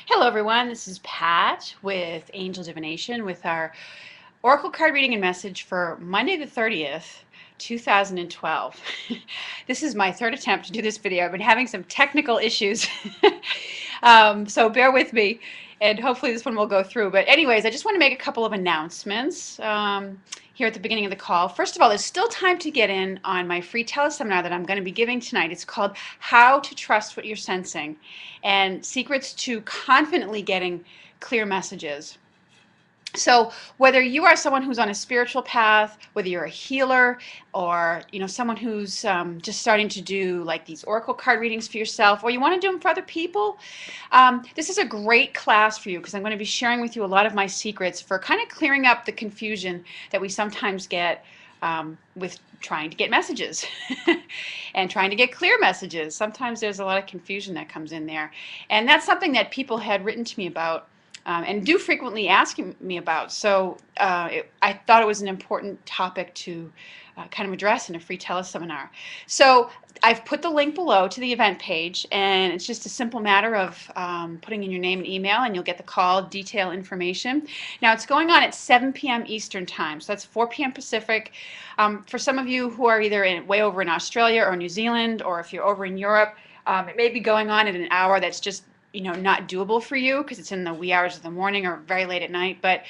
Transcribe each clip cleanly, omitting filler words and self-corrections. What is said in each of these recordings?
Hello everyone, this is Pat with Angel Divination with our Oracle card reading and message for Monday the 30th, 2012. This is my third attempt to do this video. I've been having some technical issues, so bear with me and hopefully this one will go through. But anyways, I just want to make a couple of announcements here at the beginning of the call. First of all, there's still time to get in on my free teleseminar that I'm going to be giving tonight. It's called How to Trust What You're Sensing and Secrets to Confidently Getting Clear Messages. So whether you are someone who's on a spiritual path, whether you're a healer, or someone who's just starting to do like these oracle card readings for yourself, or you want to do them for other people, this is a great class for you because I'm going to be sharing with you a lot of my secrets for kind of clearing up the confusion that we sometimes get with trying to get messages and trying to get clear messages. Sometimes there's a lot of confusion that comes in there, and that's something that people had written to me about. And do frequently ask me about. So I thought it was an important topic to kind of address in a free teleseminar. So I've put the link below to the event page, and it's just a simple matter of putting in your name and email, and you'll get the call detail information. Now it's going on at 7 p.m. Eastern Time, so that's 4 p.m. Pacific. For some of you who are either way over in Australia or New Zealand, or if you're over in Europe, it may be going on at an hour that's just not doable for you because it's in the wee hours of the morning or very late at night. But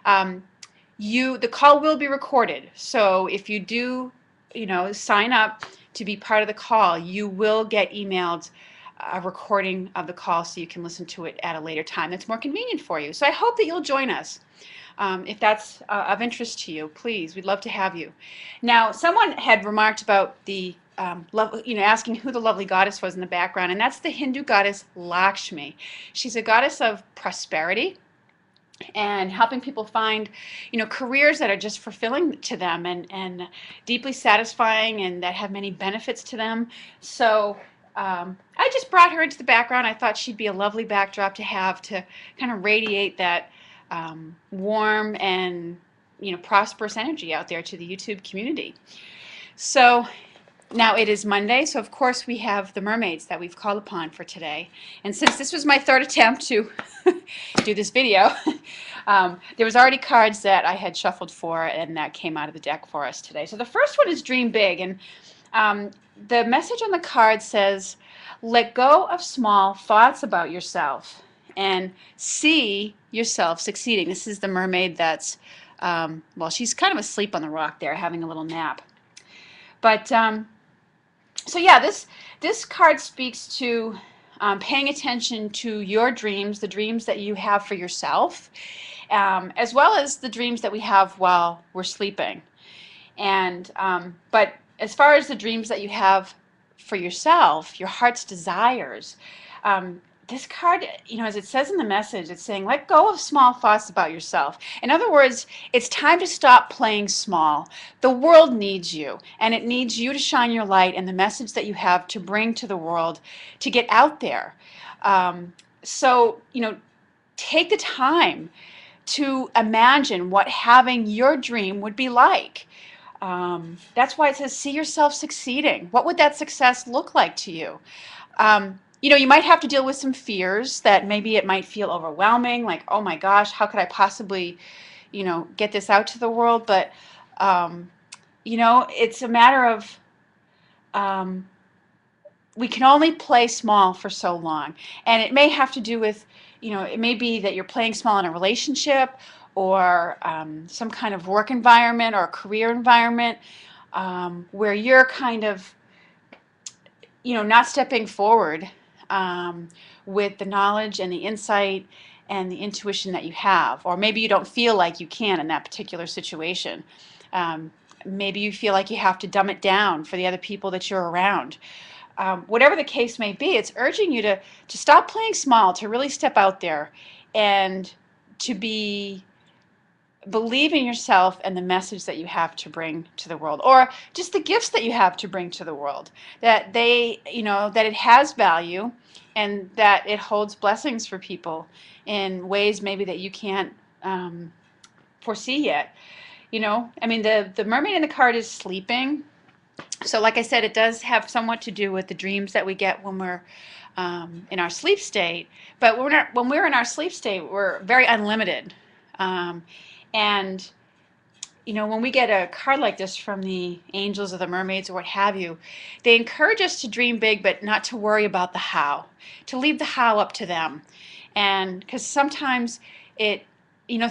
the call will be recorded. So if you do, sign up to be part of the call, you will get emailed a recording of the call so you can listen to it at a later time that's more convenient for you. So I hope that you'll join us. If that's of interest to you, please, we'd love to have you. Now, someone had remarked about the asking who the lovely goddess was in the background, and that's the Hindu goddess Lakshmi. She's a goddess of prosperity and helping people find, careers that are just fulfilling to them and deeply satisfying and that have many benefits to them. So I just brought her into the background. I thought she'd be a lovely backdrop to have to kind of radiate that warm and prosperous energy out there to the YouTube community. So now it is Monday, so of course we have the mermaids that we've called upon for today. And since this was my third attempt to do this video, there was already cards that I had shuffled for and that came out of the deck for us today. So the first one is Dream Big, and the message on the card says, let go of small thoughts about yourself and see yourself succeeding. This is the mermaid that's, well, she's kind of asleep on the rock there, having a little nap. But so yeah, this card speaks to paying attention to your dreams, the dreams that you have for yourself, as well as the dreams that we have while we're sleeping. And but as far as the dreams that you have for yourself, your heart's desires, this card, as it says in the message, it's saying, let go of small thoughts about yourself. In other words, it's time to stop playing small. The world needs you, and it needs you to shine your light and the message that you have to bring to the world to get out there. So, take the time to imagine what having your dream would be like. That's why it says, see yourself succeeding. What would that success look like to you? You might have to deal with some fears that maybe it might feel overwhelming, like, oh my gosh, how could I possibly, get this out to the world? But, it's a matter of we can only play small for so long. And it may have to do with, it may be that you're playing small in a relationship or some kind of work environment or career environment where you're kind of, not stepping forward with the knowledge and the insight and the intuition that you have. Or maybe you don't feel like you can in that particular situation. Maybe you feel like you have to dumb it down for the other people that you're around. Whatever the case may be, it's urging you to stop playing small, to really step out there and to believe in yourself and the message that you have to bring to the world, or just the gifts that you have to bring to the world, that that it has value and that it holds blessings for people in ways maybe that you can't foresee yet. I mean, the mermaid in the card is sleeping. So like I said, it does have somewhat to do with the dreams that we get when we're in our sleep state. But when we're in our sleep state, we're very unlimited. Um, and when we get a card like this from the angels or the mermaids or what have you, they encourage us to dream big, but not to worry about the how, to leave the how up to them. And because sometimes it,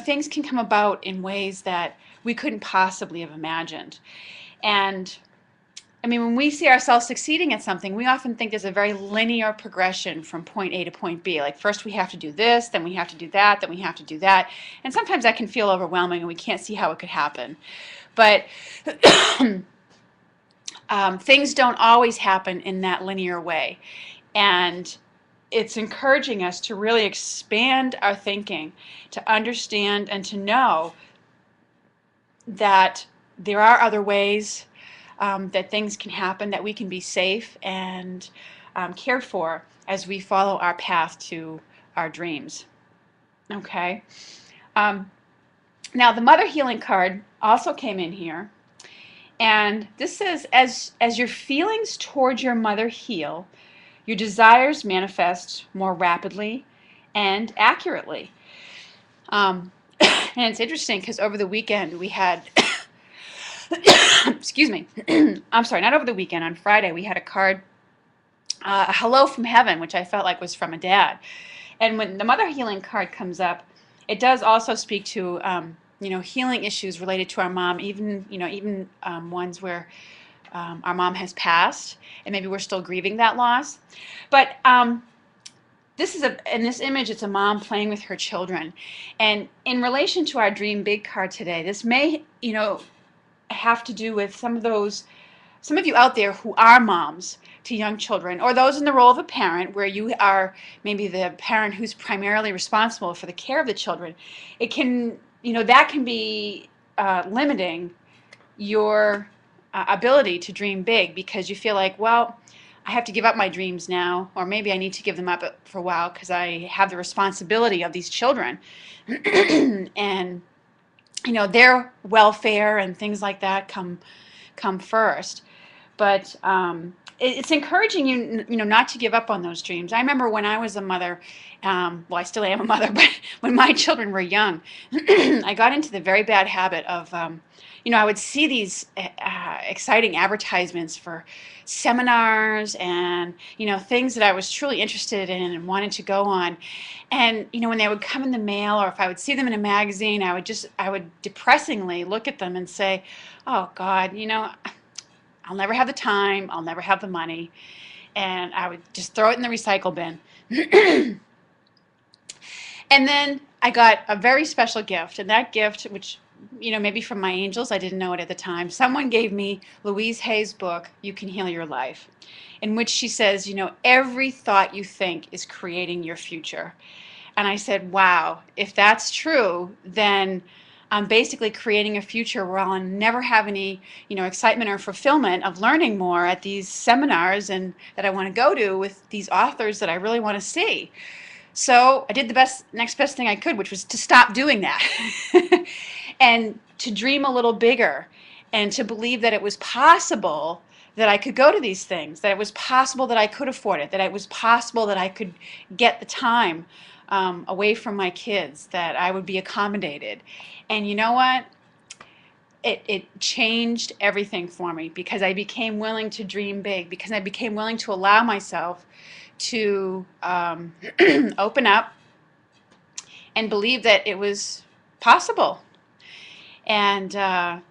things can come about in ways that we couldn't possibly have imagined. And I mean, when we see ourselves succeeding at something, we often think there's a very linear progression from point A to point B. Like first we have to do this, then we have to do that, then we have to do that. And sometimes that can feel overwhelming and we can't see how it could happen. But things don't always happen in that linear way. And it's encouraging us to really expand our thinking, to understand and to know that there are other ways that things can happen, that we can be safe and cared for as we follow our path to our dreams. Okay. Now the Mother Healing card also came in here, and this says, as your feelings towards your mother heal, your desires manifest more rapidly and accurately. And it's interesting because over the weekend we had excuse me. I'm sorry, not over the weekend. On Friday, we had a card, a hello from heaven, which I felt like was from a dad. And when the Mother Healing card comes up, it does also speak to, healing issues related to our mom, even ones where our mom has passed, and maybe we're still grieving that loss. But in this image, it's a mom playing with her children. And in relation to our Dream Big card today, this may, have to do with some of you out there who are moms to young children, or those in the role of a parent where you are maybe the parent who's primarily responsible for the care of the children. It can, that can be limiting your ability to dream big because you feel like, well, I have to give up my dreams now, or maybe I need to give them up for a while because I have the responsibility of these children. And their welfare and things like that come first. But it's encouraging you not to give up on those dreams. I remember when I was a mother, well, I still am a mother, but when my children were young, I got into the very bad habit of, I would see these exciting advertisements for seminars and, things that I was truly interested in and wanted to go on. And, when they would come in the mail or if I would see them in a magazine, I would depressingly look at them and say, oh God, I'll never have the time, I'll never have the money. And I would just throw it in the recycle bin. And then I got a very special gift, and that gift, which, maybe from my angels, I didn't know it at the time, someone gave me Louise Hay's book, You Can Heal Your Life, in which she says, every thought you think is creating your future. And I said, wow, if that's true, then I'm basically creating a future where I'll never have any, excitement or fulfillment of learning more at these seminars and that I want to go to with these authors that I really want to see. So I did the next best thing I could, which was to stop doing that and to dream a little bigger and to believe that it was possible that I could go to these things, that it was possible that I could afford it, that it was possible that I could get the time away from my kids, that I would be accommodated. And you know what? It changed everything for me because I became willing to dream big, because I became willing to allow myself to open up and believe that it was possible. And I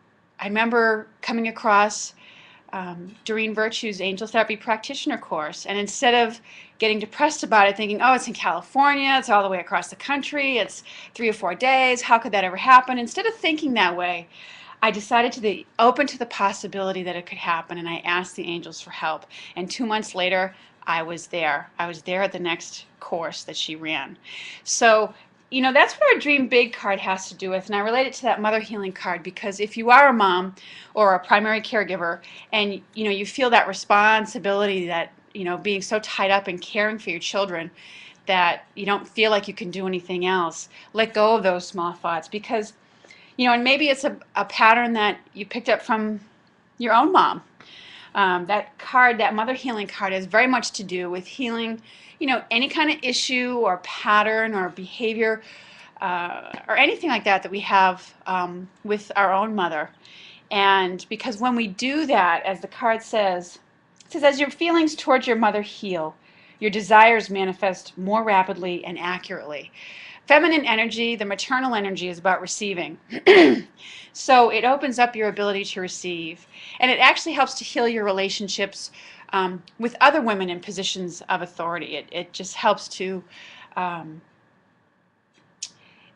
remember coming across Doreen Virtue's Angel Therapy Practitioner course, and instead of getting depressed about it, thinking, oh, it's in California, it's all the way across the country, it's 3 or 4 days, how could that ever happen? Instead of thinking that way, I decided to be open to the possibility that it could happen, and I asked the angels for help. And 2 months later, I was there. I was there at the next course that she ran. So, that's what our Dream Big card has to do with. And I relate it to that Mother Healing card because if you are a mom or a primary caregiver and, you feel that responsibility that, being so tied up in caring for your children that you don't feel like you can do anything else, let go of those small thoughts because, and maybe it's a pattern that you picked up from your own mom. That card, that mother healing card, has very much to do with healing, any kind of issue or pattern or behavior or anything like that that we have with our own mother. And because when we do that, as the card says, it says, as your feelings towards your mother heal, your desires manifest more rapidly and accurately. Feminine energy, the maternal energy, is about receiving. So it opens up your ability to receive. And it actually helps to heal your relationships with other women in positions of authority. It just helps to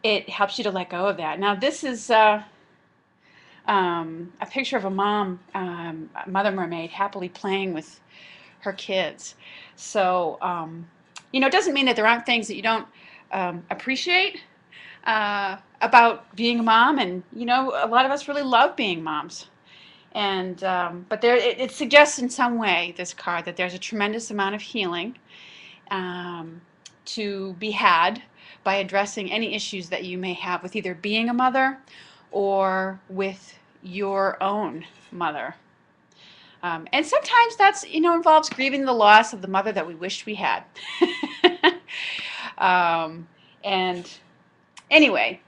it helps you to let go of that. Now, this is a picture of a mom, Mother Mermaid, happily playing with her kids. So, it doesn't mean that there aren't things that you don't appreciate about being a mom, and a lot of us really love being moms. And but it suggests in some way, this card, that there's a tremendous amount of healing to be had by addressing any issues that you may have with either being a mother or with your own mother. And sometimes that's, involves grieving the loss of the mother that we wished we had. And anyway,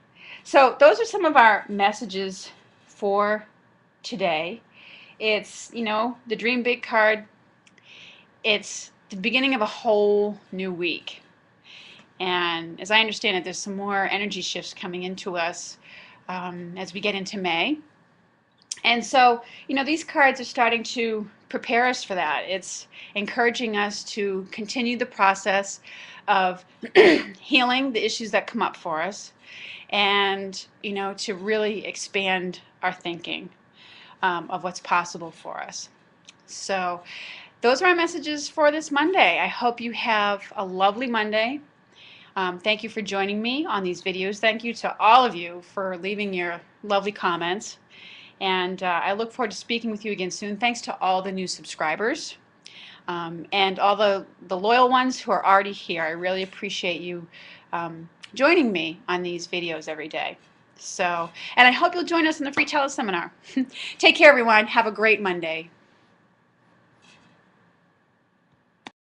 so those are some of our messages for today. It's, the Dream Big card. It's the beginning of a whole new week. And as I understand it, there's some more energy shifts coming into us as we get into May. And so, these cards are starting to prepare us for that. It's encouraging us to continue the process of healing the issues that come up for us, and, to really expand our thinking of what's possible for us. So those are our messages for this Monday. I hope you have a lovely Monday. Thank you for joining me on these videos. Thank you to all of you for leaving your lovely comments. And I look forward to speaking with you again soon. Thanks to all the new subscribers and all the loyal ones who are already here. I really appreciate you joining me on these videos every day. So, and I hope you'll join us in the free teleseminar. Take care, everyone. Have a great Monday.